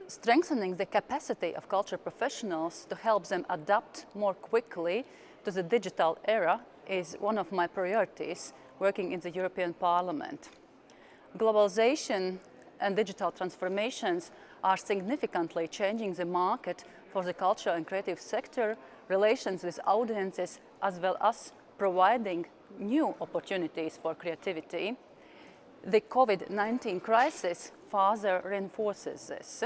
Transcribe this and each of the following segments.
Strengthening the capacity of culture professionals to help them adapt more quickly to the digital era is one of my priorities working in the European Parliament. Globalization and digital transformations are significantly changing the market for the cultural and creative sector, relations with audiences, as well as providing new opportunities for creativity. The COVID-19 crisis further reinforces this,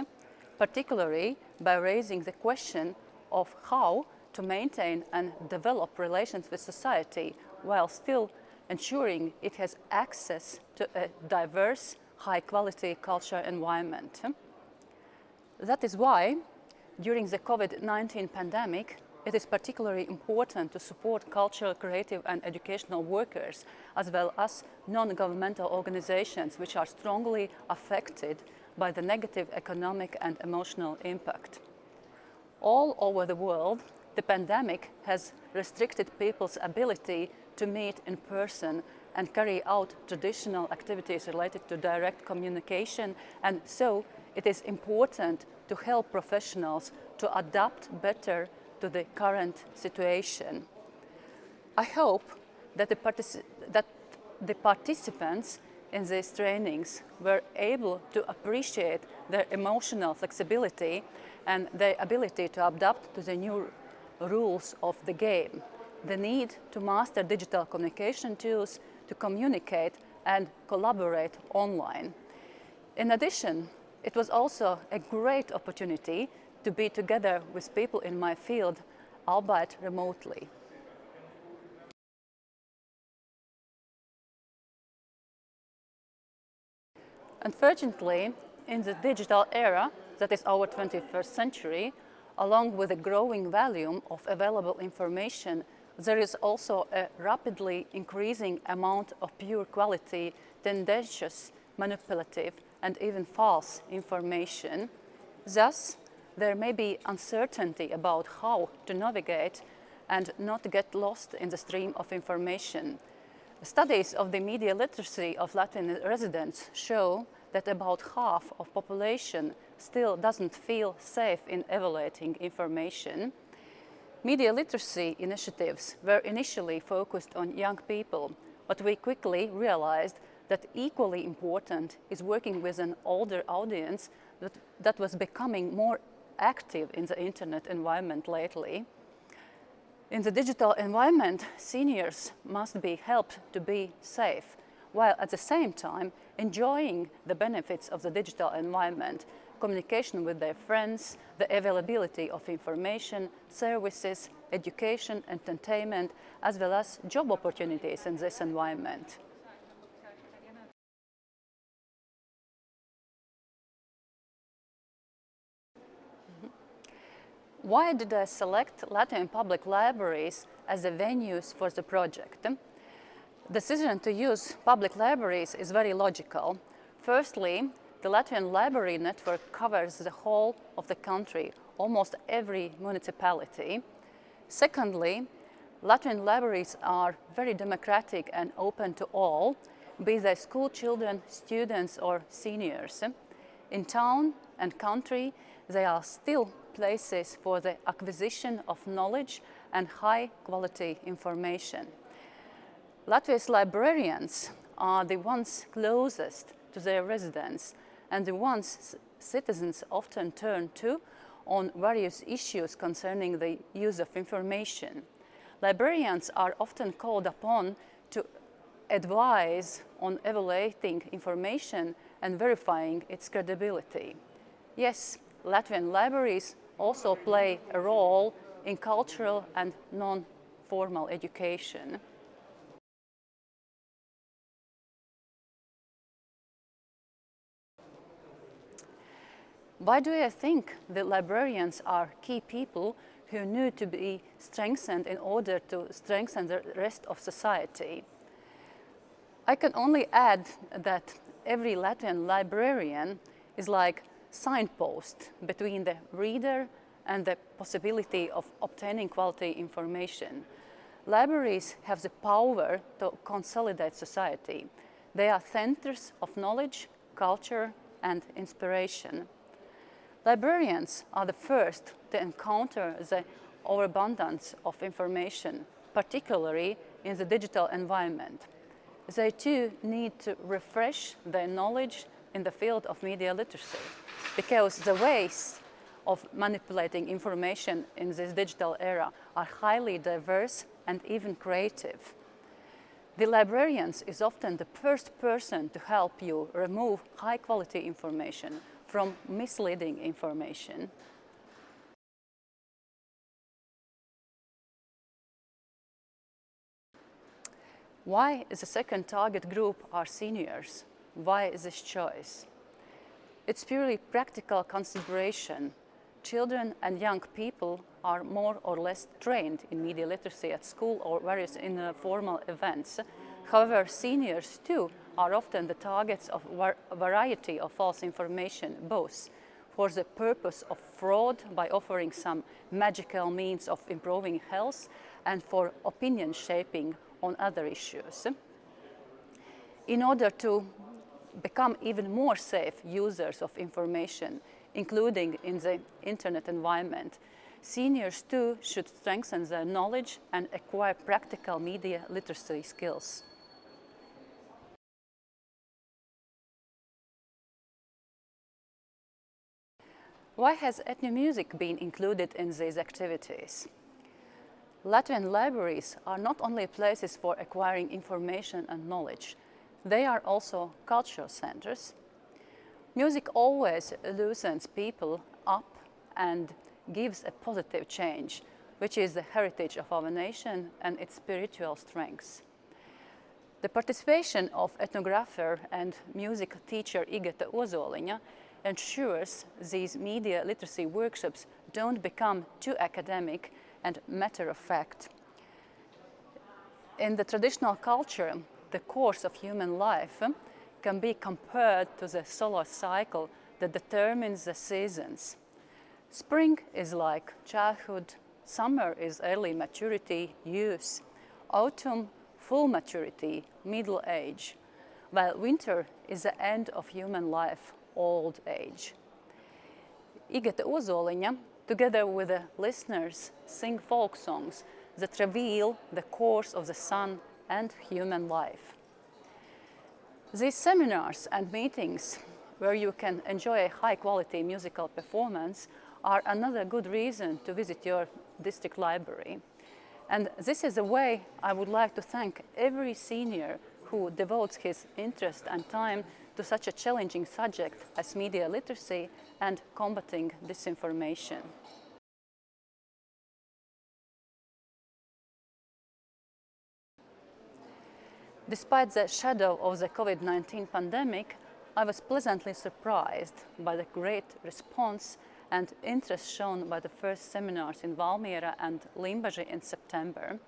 particularly by raising the question of how to maintain and develop relations with society while still ensuring it has access to a diverse, high-quality cultural environment. That is why, during the COVID-19 pandemic, it is particularly important to support cultural, creative and educational workers, as well as non-governmental organizations which are strongly affected by the negative economic and emotional impact. All over the world, the pandemic has restricted people's ability to meet in person and carry out traditional activities related to direct communication, and so it is important to help professionals to adapt better to the current situation. I hope that the participants in these trainings were able to appreciate their emotional flexibility and their ability to adapt to the new rules of the game, the need to master digital communication tools to communicate and collaborate online. In addition, it was also a great opportunity to be together with people in my field, albeit remotely. Unfortunately, in the digital era, that is our 21st century, along with the growing volume of available information, there is also a rapidly increasing amount of pure quality, tendentious, manipulative, and even false information. Thus, there may be uncertainty about how to navigate and not get lost in the stream of information. Studies of the media literacy of Latvian residents show that about half of population still doesn't feel safe in evaluating information. Media literacy initiatives were initially focused on young people, but we quickly realized that equally important is working with an older audience that was becoming more active in the internet environment lately. In the digital environment, seniors must be helped to be safe, while at the same time enjoying the benefits of the digital environment, communication with their friends, the availability of information, services, education, entertainment, as well as job opportunities in this environment. Why did I select Latvian public libraries as the venues for the project? The decision to use public libraries is very logical. Firstly, the Latvian library network covers the whole of the country, almost every municipality. Secondly, Latvian libraries are very democratic and open to all, be they school children, students or seniors. In town and country, they are still places for the acquisition of knowledge and high-quality information. Latvia's librarians are the ones closest to their residents and the ones citizens often turn to on various issues concerning the use of information. Librarians are often called upon to advise on evaluating information and verifying its credibility. Yes, Latvian libraries also play a role in cultural and non-formal education. Why do I think the librarians are key people who need to be strengthened in order to strengthen the rest of society? I can only add that every Latvian librarian is like signpost between the reader and the possibility of obtaining quality information. Libraries have the power to consolidate society. They are centers of knowledge, culture, and inspiration. Librarians are the first to encounter the overabundance of information, particularly in the digital environment. They too need to refresh their knowledge in the field of media literacy, because the ways of manipulating information in this digital era are highly diverse and even creative. The librarians is often the first person to help you remove high-quality information from misleading information. Why the second target group are seniors? Why this choice? It's purely practical consideration. Children and young people are more or less trained in media literacy at school or various informal events. However, seniors too are often the targets of a variety of false information, both for the purpose of fraud by offering some magical means of improving health and for opinion shaping on other issues. In order to become even more safe users of information, including in the internet environment, seniors too should strengthen their knowledge and acquire practical media literacy skills. Why has ethnomusic been included in these activities? Latvian libraries are not only places for acquiring information and knowledge, they are also cultural centers. Music always loosens people up and gives a positive change, which is the heritage of our nation and its spiritual strengths. The participation of ethnographer and music teacher Igeta Ozoliņa ensures these media literacy workshops don't become too academic and matter-of-fact. In the traditional culture, the course of human life can be compared to the solar cycle that determines the seasons. Spring is like childhood, summer is early maturity, youth, autumn, full maturity, middle age, while winter is the end of human life, old age. Igeta Ozoliņa, together with the listeners, sing folk songs that reveal the course of the sun and human life. These seminars and meetings, where you can enjoy a high-quality musical performance, are another good reason to visit your district library. And this is a way I would like to thank every senior who devotes his interest and time to such a challenging subject as media literacy and combating disinformation. Despite the shadow of the COVID-19 pandemic, I was pleasantly surprised by the great response and interest shown by the first seminars in Valmiera and Limbāži in September.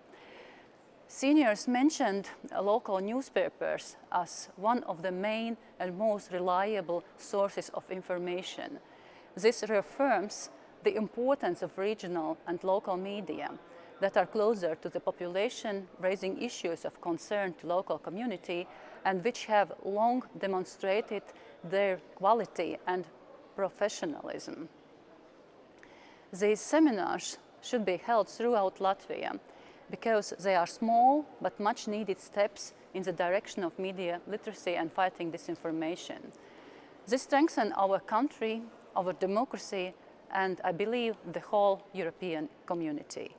Seniors mentioned local newspapers as one of the main and most reliable sources of information. This reaffirms the importance of regional and local media that are closer to the population, raising issues of concern to local community, and which have long demonstrated their quality and professionalism. These seminars should be held throughout Latvia, because they are small but much needed steps in the direction of media literacy and fighting disinformation. This strengthens our country, our democracy, and I believe the whole European community.